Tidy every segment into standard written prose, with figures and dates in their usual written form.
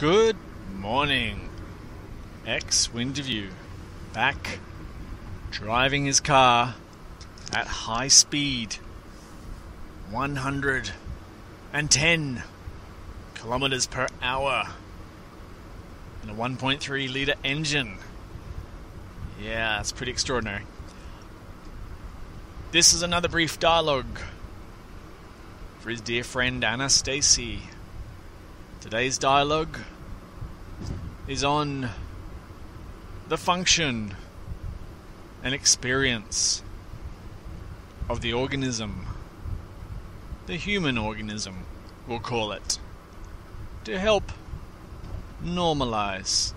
Good morning. Winterview back driving his car at high speed, 110 kilometers per hour in a 1.3 litre engine. Yeah, that's pretty extraordinary. This is another brief dialogue for his dear friend Annastacey. Today's dialogue is on the function and experience of the organism, the human organism, we'll call it, to help normalize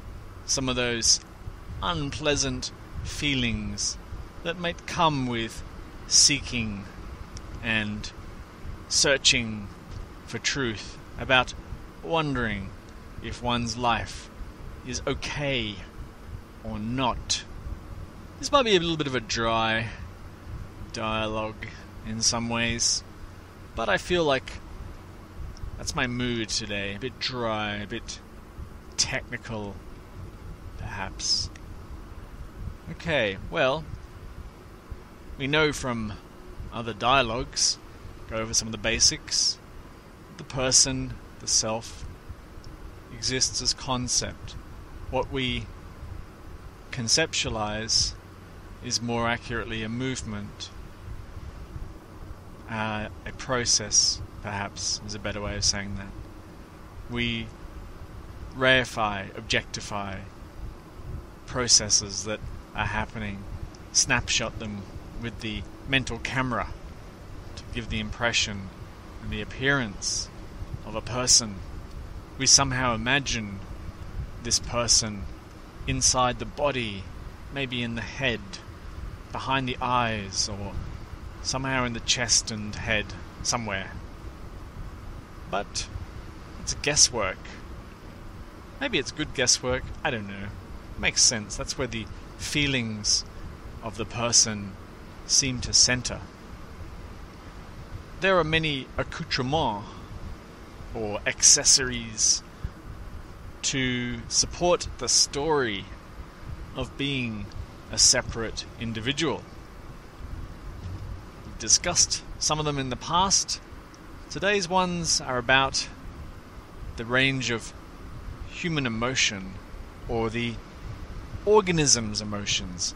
some of those unpleasant feelings that might come with seeking and searching for truth, about wondering if one's life is okay or not. This might be a little bit of a dry dialogue in some ways, but I feel like that's my mood today. A bit dry, a bit technical, perhaps. Okay, well, we know from other dialogues, go over some of the basics. The person, the self, exists as concept. What we conceptualize is more accurately a movement, a process, perhaps, is a better way of saying that. We reify, objectify processes that are happening, snapshot them with the mental camera to give the impression and the appearance of a person. We somehow imagine this person inside the body, maybe in the head, behind the eyes, or somehow in the chest and head, somewhere. But it's guesswork. Maybe it's good guesswork, I don't know. It makes sense. That's where the feelings of the person seem to center. There are many accoutrements or accessories to support the story of being a separate individual. We've discussed some of them in the past. Today's ones are about the range of human emotion, or the organism's emotions,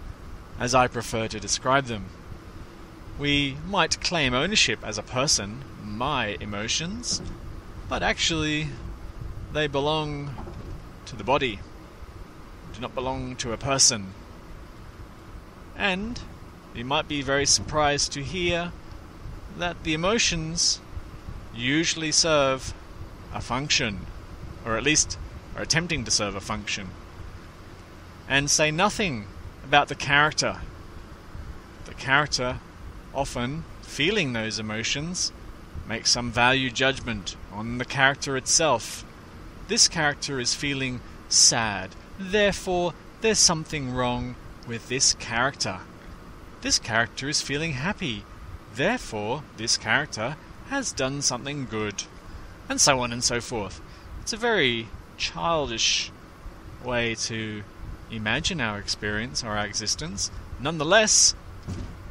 as I prefer to describe them. We might claim ownership as a person, my emotions, but actually they belong to the body, do not belong to a person. And you might be very surprised to hear that the emotions usually serve a function, or at least are attempting to serve a function, and say nothing about the character. The character, often feeling those emotions, makes some value judgment on the character itself. This character is feeling sad, therefore there's something wrong with this character. This character is feeling happy, therefore this character has done something good, and so on and so forth. It's a very childish way to imagine our experience or our existence. Nonetheless,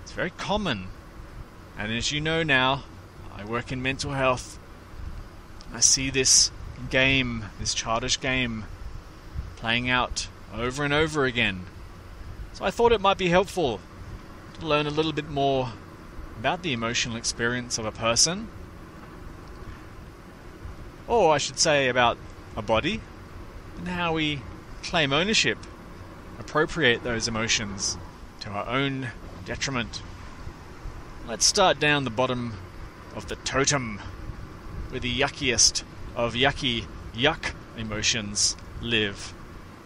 it's very common. And as you know now, I work in mental health. I see this game, this childish game, playing out over and over again. So I thought it might be helpful to learn a little bit more about the emotional experience of a person, or I should say about a body, and how we claim ownership, appropriate those emotions to our own detriment. Let's start down the bottom of the totem, where the yuckiest of yuck emotions live.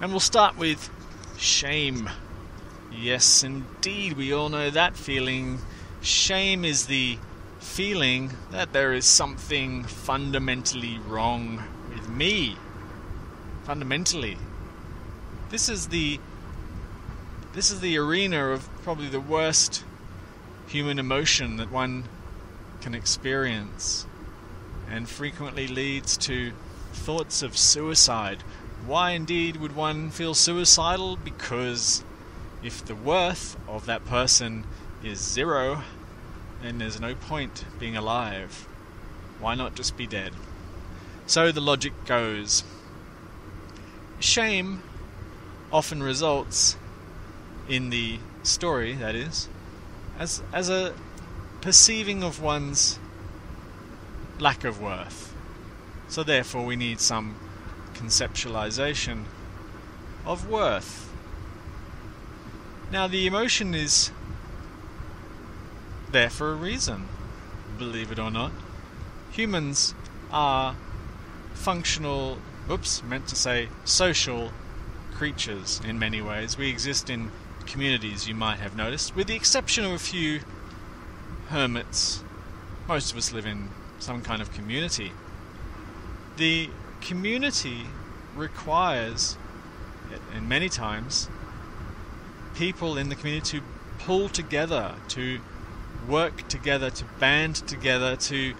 And we'll start with shame. Yes, indeed, we all know that feeling. Shame is the feeling that there is something fundamentally wrong with me. Fundamentally. This is the arena of probably the worst human emotion that one can experience, and frequently leads to thoughts of suicide. Why indeed would one feel suicidal? Because if the worth of that person is 0, then there's no point being alive. Why not just be dead? So the logic goes. Shame often results in the story, that is, as a perceiving of one's lack of worth. So therefore we need some conceptualization of worth. Now the emotion is there for a reason, believe it or not. Humans are social creatures in many ways. We exist in communities, you might have noticed, with the exception of a few hermits. Most of us live in some kind of community. The community requires, and many times, people in the community to pull together, to work together, to band together, to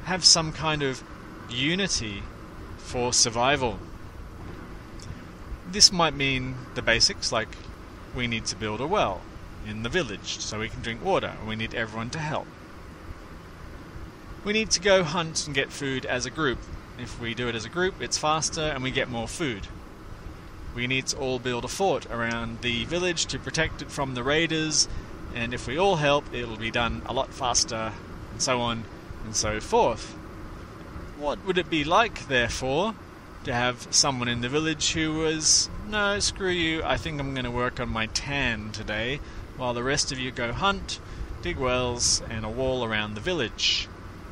have some kind of unity for survival. This might mean the basics, like we need to build a well in the village so we can drink water, and we need everyone to help. We need to go hunt and get food as a group. If we do it as a group, it's faster and we get more food. We need to all build a fort around the village to protect it from the raiders, and if we all help, it'll be done a lot faster, and so on and so forth. What would it be like, therefore, to have someone in the village who was, no, screw you, I think I'm going to work on my tan today, while the rest of you go hunt, dig wells, and a wall around the village?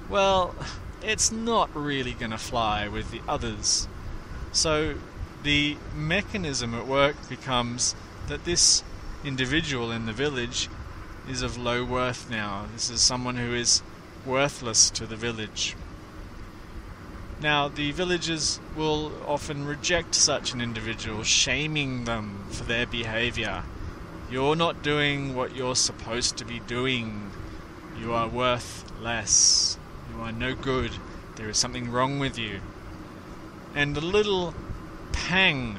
Well, it's not really going to fly with the others. So the mechanism at work becomes that this individual in the village is of low worth now. This is someone who is worthless to the village. Now, the villagers will often reject such an individual, shaming them for their behavior. You're not doing what you're supposed to be doing. You are worth less. You are no good. There is something wrong with you. And a little pang,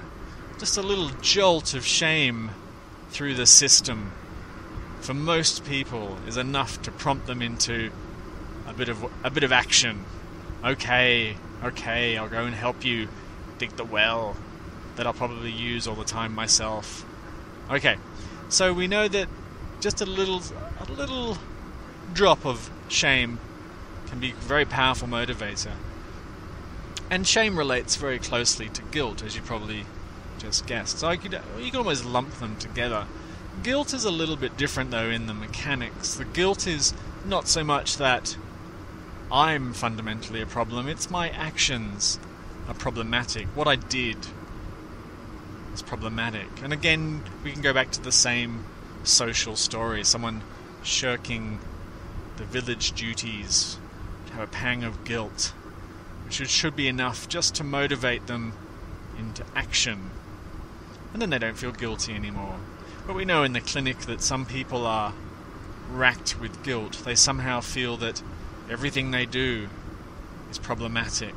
just a little jolt of shame through the system, for most people, is enough to prompt them into a bit of action. Okay, I'll go and help you dig the well that I'll probably use all the time myself. Okay, so we know that just a little drop of shame can be a very powerful motivator. And shame relates very closely to guilt, as you probably just guessed. So you can almost lump them together. Guilt is a little bit different, though, in the mechanics. The guilt is not so much that I'm fundamentally a problem, it's my actions are problematic. What I did is problematic. And again, we can go back to the same social story. Someone shirking the village duties to have a pang of guilt, which should be enough just to motivate them into action. And then they don't feel guilty anymore. But we know in the clinic that some people are racked with guilt. They somehow feel that everything they do is problematic.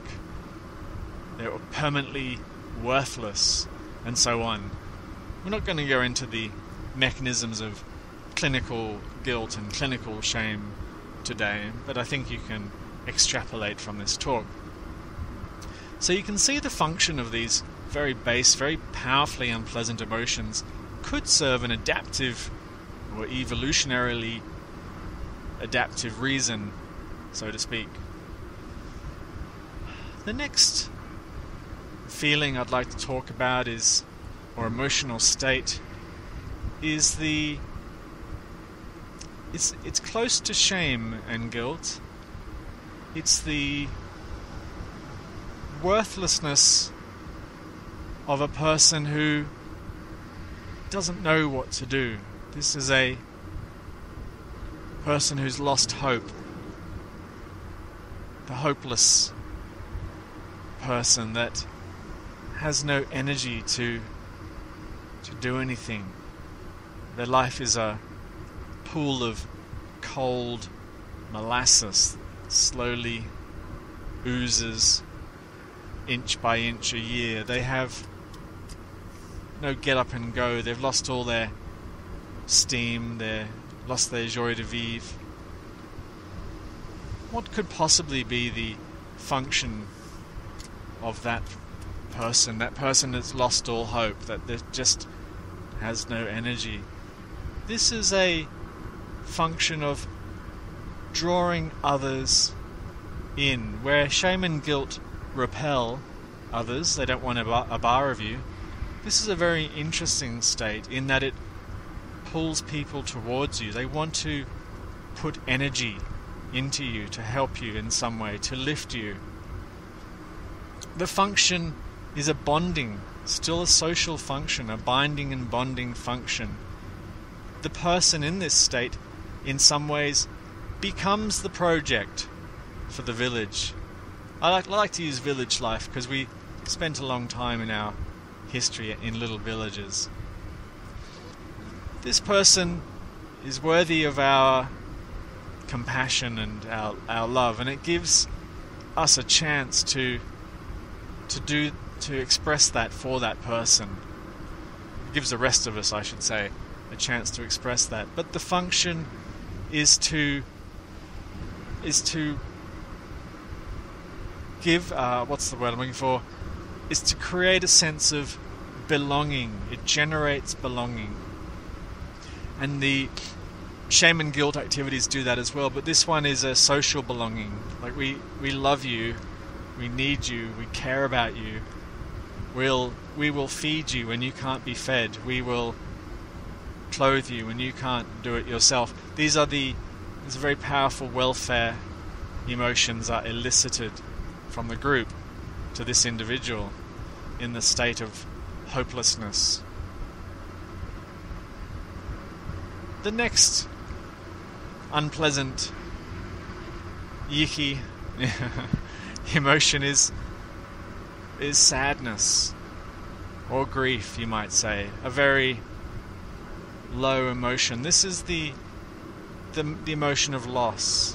They're permanently worthless, and so on. We're not going to go into the mechanisms of clinical guilt and clinical shame today, but I think you can extrapolate from this talk. So you can see the function of these very base, very powerfully unpleasant emotions could serve an adaptive or evolutionarily adaptive reason, so to speak. The next feeling I'd like to talk about is, or emotional state, is it's close to shame and guilt. It's the worthlessness of a person who doesn't know what to do. This is a person who's lost hope. The hopeless person that has no energy to do anything. Their life is a pool of cold molasses, slowly oozes inch by inch a year. They have no get up and go. They've lost all their steam. They've lost their joie de vivre. What could possibly be the function of that person that's lost all hope, that just has no energy? This is a function of drawing others in. Where shame and guilt repel others, they don't want a bar of you. This is a very interesting state in that it pulls people towards you. They want to put energy into you, to help you in some way, to lift you. The function is a bonding, still a social function, a binding and bonding function. The person in this state, in some ways, becomes the project for the village. I like to use village life because we spent a long time in our history in little villages. This person is worthy of our compassion and our love, and it gives us a chance to express that for that person. It gives the rest of us, I should say, a chance to express that. But the function is to give, what's the word I'm looking for, is to create a sense of belonging. It generates belonging. And the shame and guilt activities do that as well, but this one is a social belonging. Like we love you, we need you, we care about you. We will feed you when you can't be fed. We will clothe you when you can't do it yourself. These very powerful welfare emotions are elicited from the group to this individual in the state of hopelessness. The next unpleasant, yicky emotion is sadness, or grief, you might say. A very low emotion. This is the emotion of loss,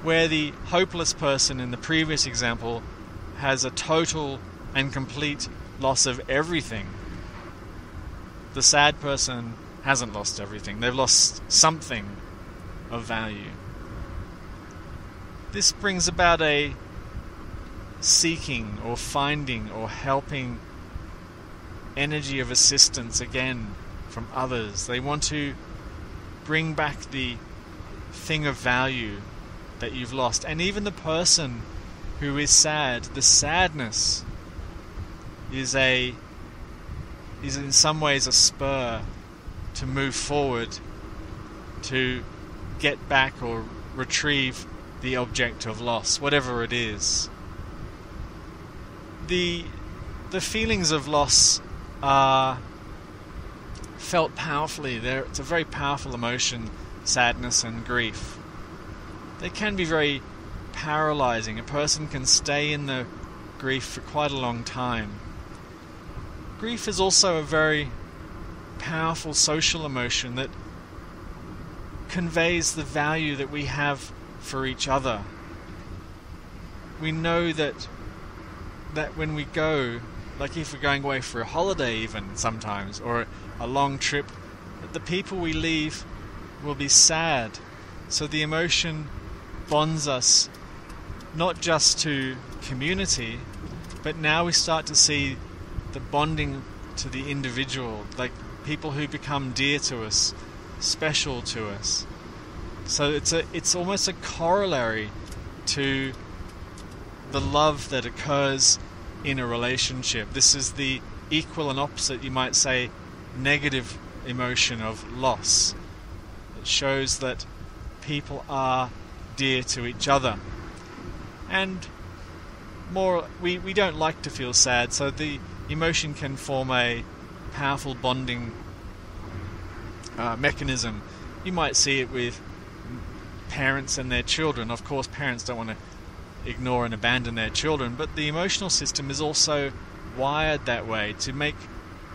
where the hopeless person in the previous example has a total and complete loss of everything. The sad person hasn't lost everything. They've lost something of value. This brings about a seeking or finding or helping energy of assistance again from others. They want to bring back the thing of value that you've lost. And even the person who is sad, the sadness is in some ways a spur to move forward, to get back or retrieve the object of loss, whatever it is. The feelings of loss are felt powerfully. It's a very powerful emotion, sadness and grief. They can be very paralyzing. A person can stay in the grief for quite a long time. Grief is also a very powerful social emotion that conveys the value that we have for each other. We know that when we go, like if we're going away for a holiday even sometimes, or a long trip, that the people we leave will be sad. So the emotion bonds us not just to community, but now we start to see the bonding to the individual, like people who become dear to us, special to us. So it's almost a corollary to the love that occurs in a relationship. This is the equal and opposite, you might say, negative emotion of loss. It shows that people are dear to each other. And we don't like to feel sad, so the emotion can form a powerful bonding mechanism. You might see it with parents and their children. Of course, parents don't want to ignore and abandon their children, but the emotional system is also wired that way to make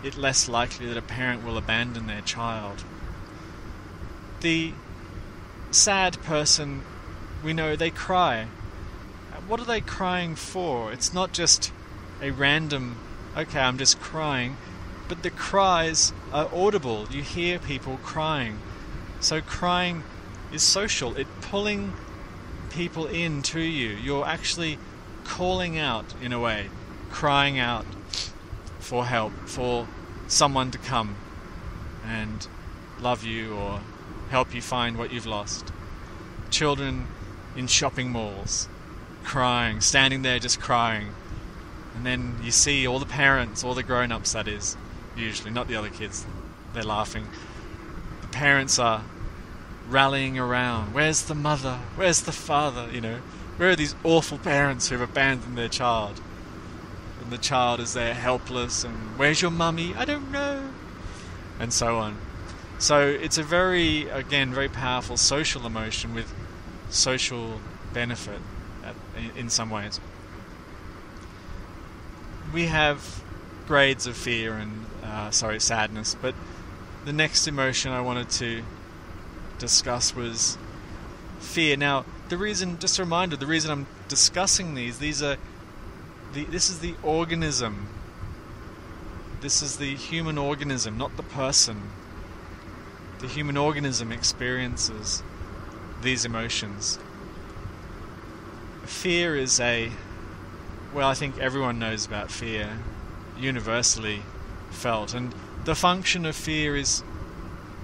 it less likely that a parent will abandon their child. The sad person, we know they cry. what are they crying for? It's not just a random, okay, I'm just crying, but the cries are audible. You hear people crying. So crying is social. It's pulling people in to you. You're actually calling out, in a way, crying out for help, for someone to come and love you or help you find what you've lost. Children in shopping malls, crying, standing there just crying. And then you see all the parents, all the grown-ups that is, usually, not the other kids, they're laughing. The parents are rallying around. Where's the mother? Where's the father? You know, where are these awful parents who've abandoned their child? And the child is there helpless, and where's your mummy? I don't know. And so on. So it's a very, again, very powerful social emotion with social benefit in some ways. We have grades of fear and, sadness, but the next emotion I wanted to discuss was fear. Now, the reason, just a reminder, the reason I'm discussing these are, this is the organism. This is the human organism, not the person. The human organism experiences these emotions. Fear is I think everyone knows about fear, universally felt, and the function of fear is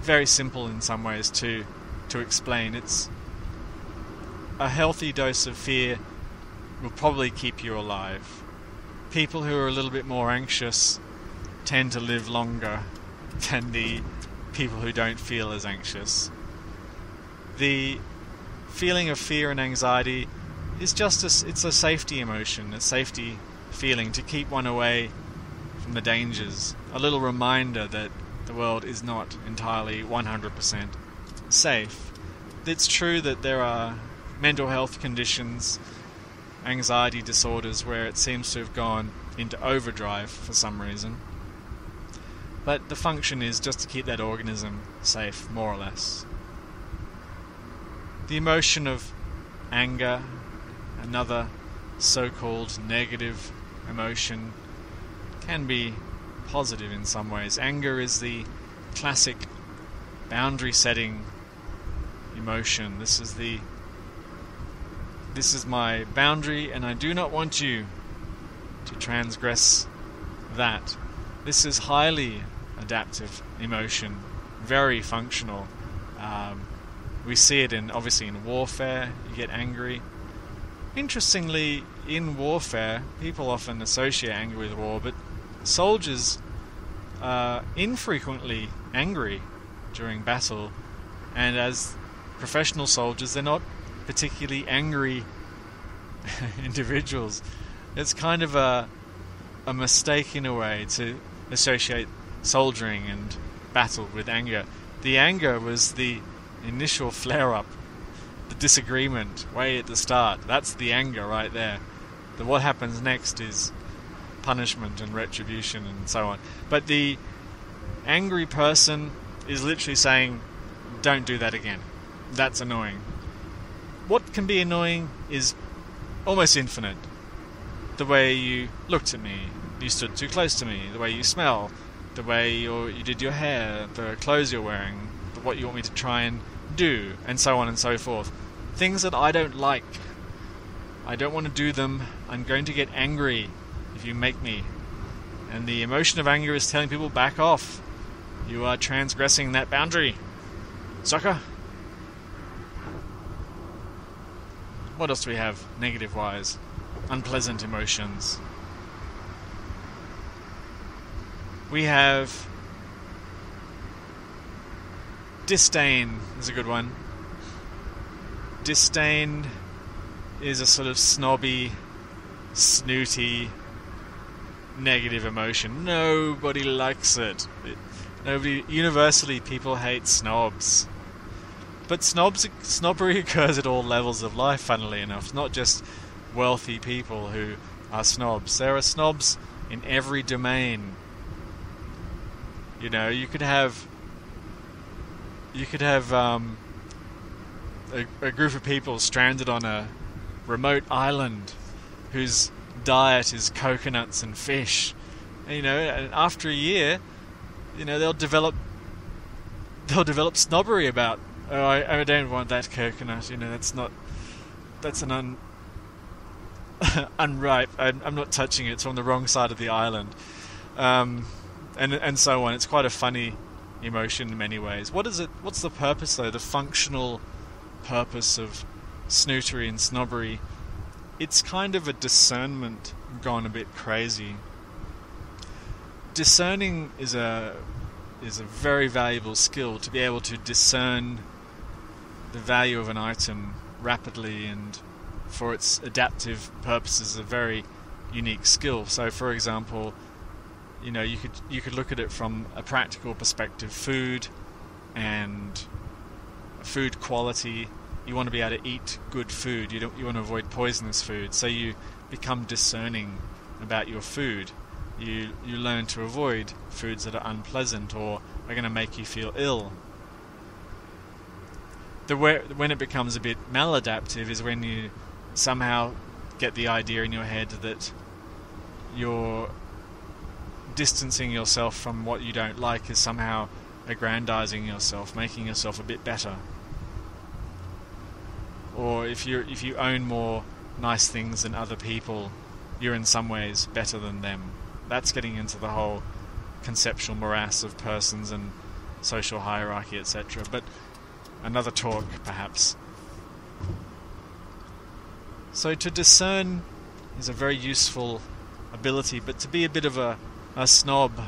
very simple in some ways to explain. It's a healthy dose of fear will probably keep you alive. People who are a little bit more anxious tend to live longer than the people who don't feel as anxious. The feeling of fear and anxiety is it's a safety emotion, a safety feeling to keep one away from the dangers. A little reminder that the world is not entirely 100% safe. It's true that there are mental health conditions, anxiety disorders, where it seems to have gone into overdrive for some reason. But the function is just to keep that organism safe, more or less. The emotion of anger, another so-called negative emotion, can be positive in some ways. Anger is the classic boundary-setting emotion. This is my boundary, and I do not want you to transgress that. This is highly adaptive emotion, very functional. We see it obviously in warfare. You get angry. Interestingly, in warfare, people often associate anger with war, but soldiers are infrequently angry during battle, and as professional soldiers, they're not particularly angry individuals. It's kind of a mistake in a way to associate soldiering and battle with anger. The anger was the initial flare-up, the disagreement way at the start. That's the anger right there. What happens next is punishment and retribution and so on. But the angry person is literally saying, don't do that again. That's annoying. What can be annoying is almost infinite. The way you looked at me, you stood too close to me, the way you smell, the way you did your hair, the clothes you're wearing, what you want me to try and do, and so on and so forth. Things that I don't like. I don't want to do them. I'm going to get angry if you make me. And the emotion of anger is telling people, back off. You are transgressing that boundary, sucker. What else do we have negative-wise? Unpleasant emotions. We have disdain is a good one. Disdain is a sort of snobby, snooty, negative emotion. Nobody likes it. Universally, people hate snobs. But snobbery occurs at all levels of life, funnily enough. Not just wealthy people who are snobs. There are snobs in every domain. You know, you could have a group of people stranded on a remote island whose diet is coconuts and fish. And, and after a year, they'll develop snobbery about, oh, I don't want that coconut. That's an unripe. I'm not touching it. It's on the wrong side of the island, and so on. It's quite a funny emotion in many ways. What's the purpose though? The functional purpose of snootery and snobbery? It's kind of a discernment gone a bit crazy. Discerning is a very valuable skill, to be able to discern the value of an item rapidly and for its adaptive purposes, a very unique skill. So, for example, you could look at it from a practical perspective. Food and food quality. You want to be able to eat good food. You want to avoid poisonous food. So you become discerning about your food. You learn to avoid foods that are unpleasant or are going to make you feel ill. When it becomes a bit maladaptive is when you somehow get the idea in your head that you're distancing yourself from what you don't like is somehow aggrandizing yourself, making yourself a bit better. Or if you own more nice things than other people, you're in some ways better than them. That's getting into the whole conceptual morass of persons and social hierarchy, etc. But another talk, perhaps. So to discern is a very useful ability, but to be a bit of a snob,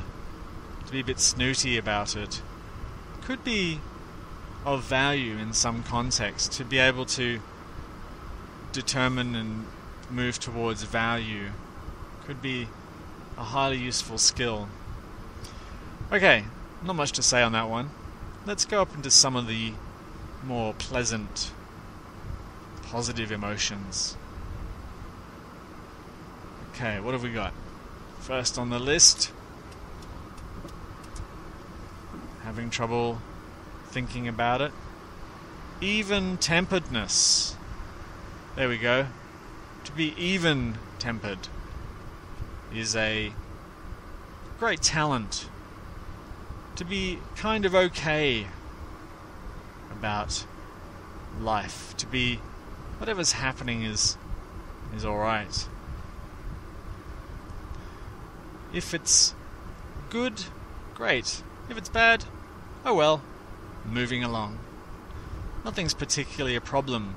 to be a bit snooty about it, could be of value in some context. To be able to determine and move towards value could be a highly useful skill. Okay, not much to say on that one. Let's go up into some of the more pleasant, positive emotions. Okay, what have we got? First on the list, having trouble thinking about it. Even-temperedness. There we go. To be even-tempered is a great talent. To be kind of okay about life. To be whatever's happening is alright. If it's good, great. If it's bad, oh well, moving along. Nothing's particularly a problem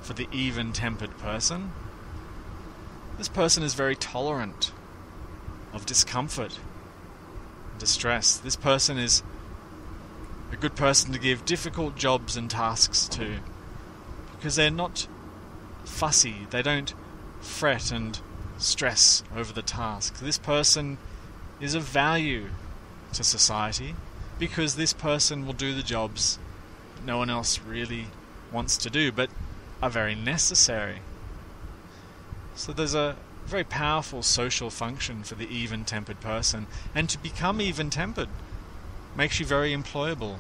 for the even-tempered person. This person is very tolerant of discomfort, distress. This person is a good person to give difficult jobs and tasks to, because they're not fussy. They don't fret and stress over the task. This person is of value to society because this person will do the jobs no one else really wants to do, but are very necessary. So there's a very powerful social function for the even-tempered person, and to become even-tempered makes you very employable.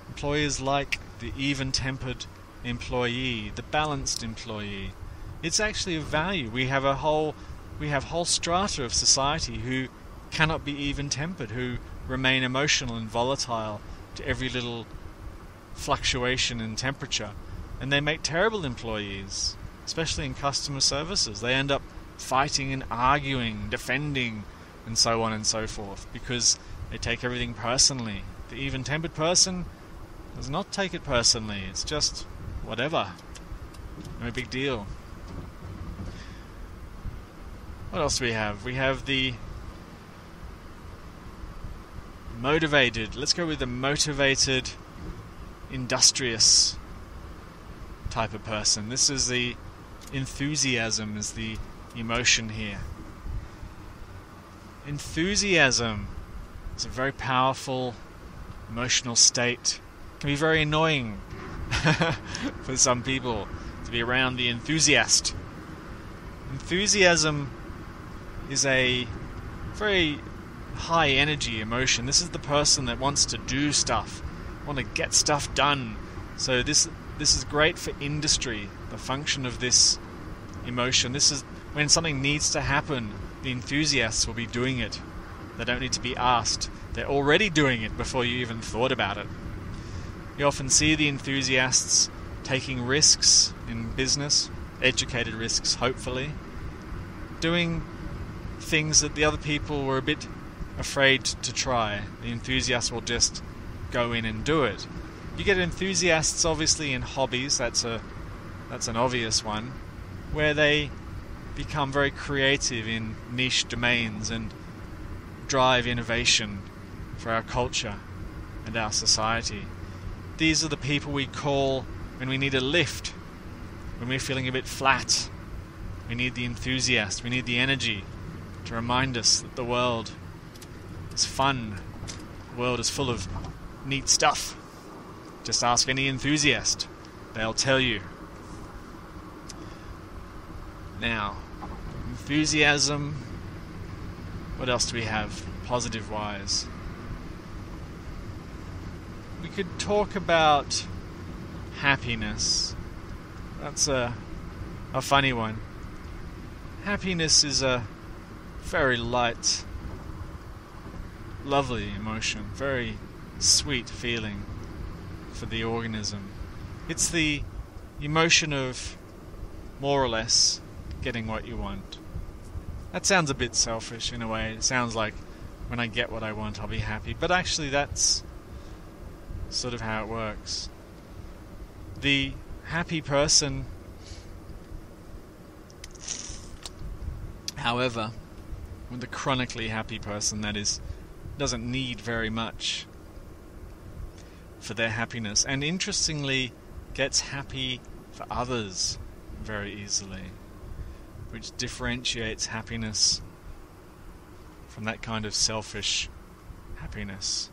Employers like the even-tempered employee, the balanced employee. It's actually of value. We have whole strata of society who cannot be even-tempered, who remain emotional and volatile to every little fluctuation in temperature, and they make terrible employees, especially in customer services. They end up fighting and arguing, defending, and so on and so forth, because they take everything personally. The even-tempered person does not take it personally. It's just whatever. No big deal. What else do we have? We have the motivated. Let's go with the motivated, industrious type of person. This is the enthusiasm is the emotion here. Enthusiasm is a very powerful emotional state. It can be very annoying for some people to be around the enthusiast. Enthusiasm is a very high energy emotion. This is the person that wants to do stuff, want to get stuff done. So this this is great for industry, the function of this emotion. This is when something needs to happen, the enthusiasts will be doing it. They don't need to be asked. They're already doing it before you even thought about it. You often see the enthusiasts taking risks in business, educated risks, hopefully, doing things that the other people were a bit afraid to try. The enthusiasts will just go in and do it. You get enthusiasts, obviously, in hobbies. That's an obvious one, where they become very creative in niche domains and drive innovation for our culture and our society. These are the people we call when we need a lift, when we're feeling a bit flat. We need the enthusiast, we need the energy to remind us that the world is fun, the world is full of neat stuff. Just ask any enthusiast, they'll tell you. Now, enthusiasm, what else do we have positive-wise? We could talk about happiness. That's a funny one. Happiness is a very light, lovely emotion, very sweet feeling for the organism. It's the emotion of more or less getting what you want. That sounds a bit selfish in a way. It sounds like when I get what I want, I'll be happy. But actually that's sort of how it works. The happy person, however, with the chronically happy person, that is, doesn't need very much for their happiness, and interestingly gets happy for others very easily, which differentiates happiness from that kind of selfish happiness.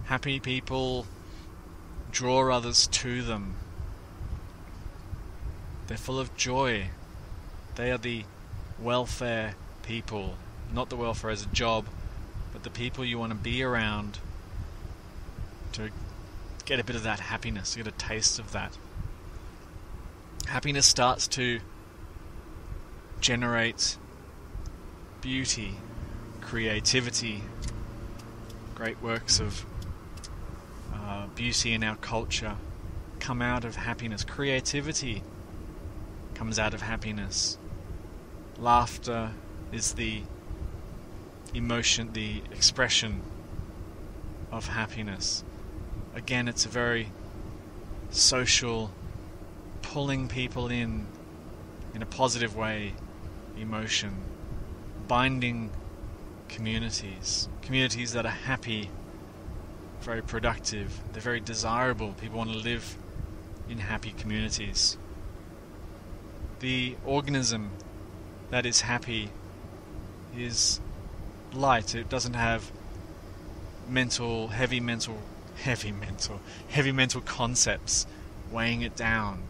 Happy people draw others to them. They're full of joy. They are the welfare people. Not the welfare as a job, but the people you want to be around to get a bit of that happiness, to get a taste of that. Happiness starts to generate beauty, creativity, great works of beauty in our culture come out of happiness. Creativity comes out of happiness. Laughter is the emotion, the expression of happiness. Again, it's a very social, pulling people in a positive way, emotion, binding communities that are happy, very productive, they're very desirable. People want to live in happy communities. The organism that is happy is light. It doesn't have heavy mental concepts weighing it down.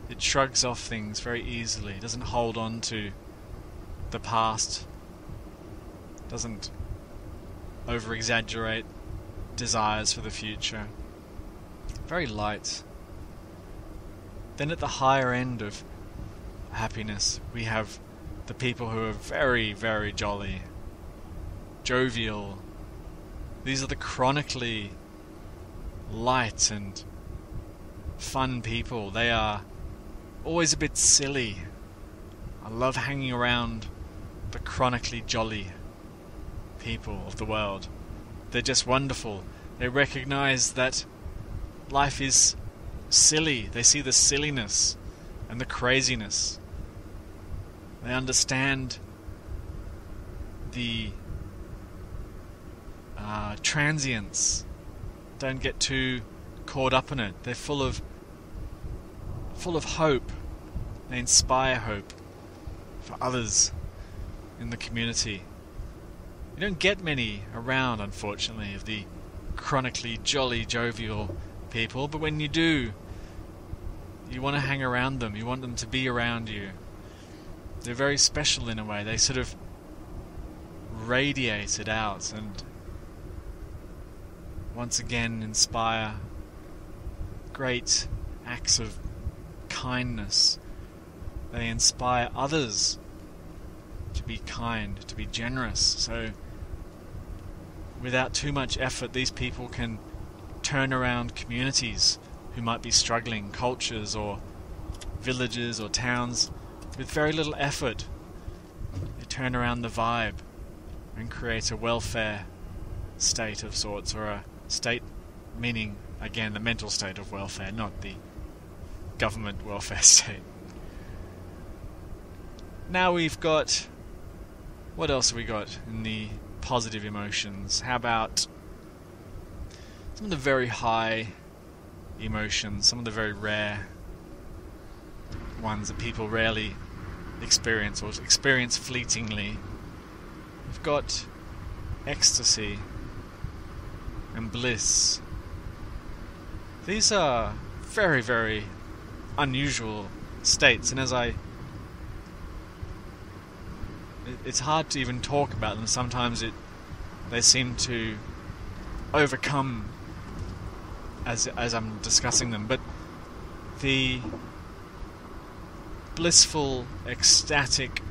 It shrugs off things very easily. It doesn't hold on to the past. Doesn't over-exaggerate desires for the future. Very light. Then at the higher end of happiness, we have the people who are very, very jolly, jovial. These are the chronically light and fun people. They are always a bit silly. I love hanging around the chronically jolly people of the world. They're just wonderful. They recognize that life is silly. They see the silliness and the craziness. They understand the transience. Don't get too caught up in it. They're full of hope. They inspire hope for others in the community. You don't get many around, unfortunately, of the chronically jolly, jovial people, but when you do, you want to hang around them. You want them to be around you. They're very special in a way. They sort of radiate it out, and once again inspire great acts of kindness. They inspire others to be kind, to be generous. So without too much effort, these people can turn around communities who might be struggling, cultures or villages or towns, with very little effort. They turn around the vibe and create a welfare state of sorts, or a state meaning, again, the mental state of welfare, not the government welfare state. Now we've got... what else have we got in the positive emotions? How about some of the very high emotions, some of the very rare ones that people rarely experience or experience fleetingly? We've got ecstasy and bliss. These are very, very unusual states, and it's hard to even talk about them. Sometimes they seem to overcome as I'm discussing them, but the blissful, ecstatic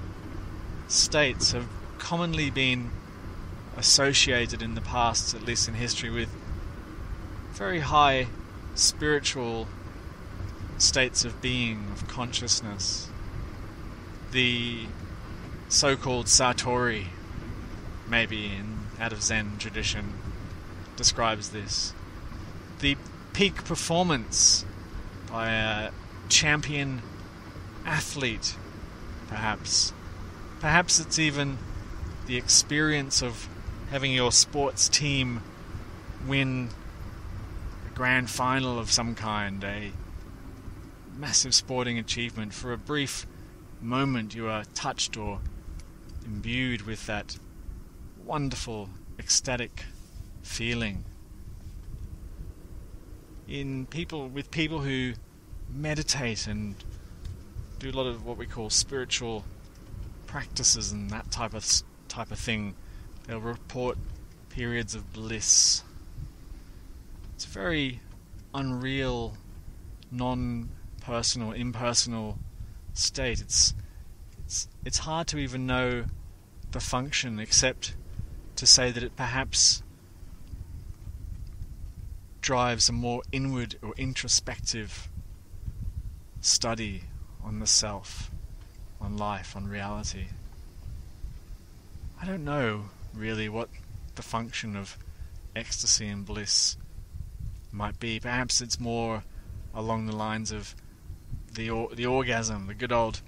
states have commonly been associated in the past, at least in history, with very high spiritual states of being, of consciousness. The so-called Satori, maybe out of Zen tradition, describes this. The peak performance by a champion athlete, perhaps. Perhaps it's even the experience of having your sports team win a grand final of some kind, a massive sporting achievement. For a brief moment you are touched or imbued with that wonderful, ecstatic feeling. With people who meditate and do a lot of what we call spiritual practices and that type of thing, they'll report periods of bliss. It's a very unreal, non-personal, impersonal state. It's hard to even know the function, except to say that it perhaps drives a more inward or introspective study on the self, on life, on reality. I don't know really what the function of ecstasy and bliss might be. Perhaps it's more along the lines of the orgasm, the good old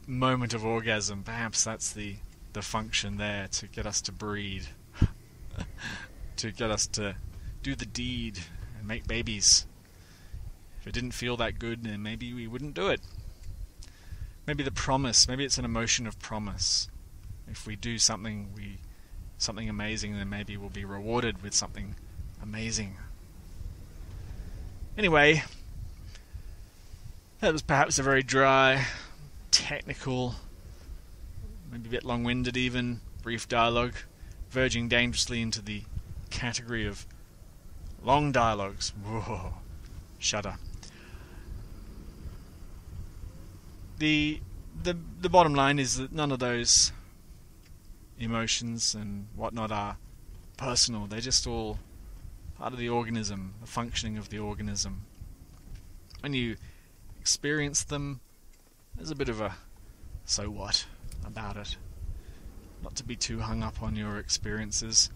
moment of orgasm. Perhaps that's the function there, to get us to breed, to get us to do the deed and make babies. If it didn't feel that good, then maybe we wouldn't do it. Maybe the promise, maybe it's an emotion of promise. If we do something amazing, then maybe we'll be rewarded with something amazing. Anyway, that was perhaps a very dry, technical, maybe a bit long-winded even, brief dialogue, verging dangerously into the category of long dialogues. Whoa, shudder. The bottom line is that none of those emotions and whatnot are personal. They're just all part of the organism, the functioning of the organism. When you experience them, there's a bit of a so what about it. Not to be too hung up on your experiences.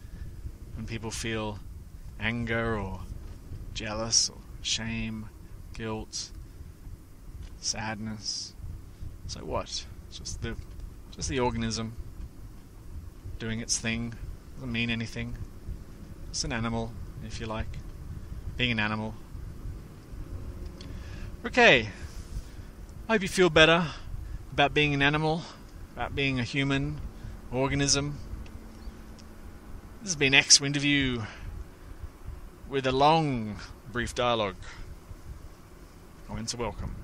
When people feel anger or jealous or shame, guilt, sadness, so what? Just the organism doing its thing. Doesn't mean anything. It's an animal, if you like. Being an animal. Okay. I hope you feel better about being an animal, about being a human organism. This has been Winterview with a long, brief dialogue. Comments are welcome.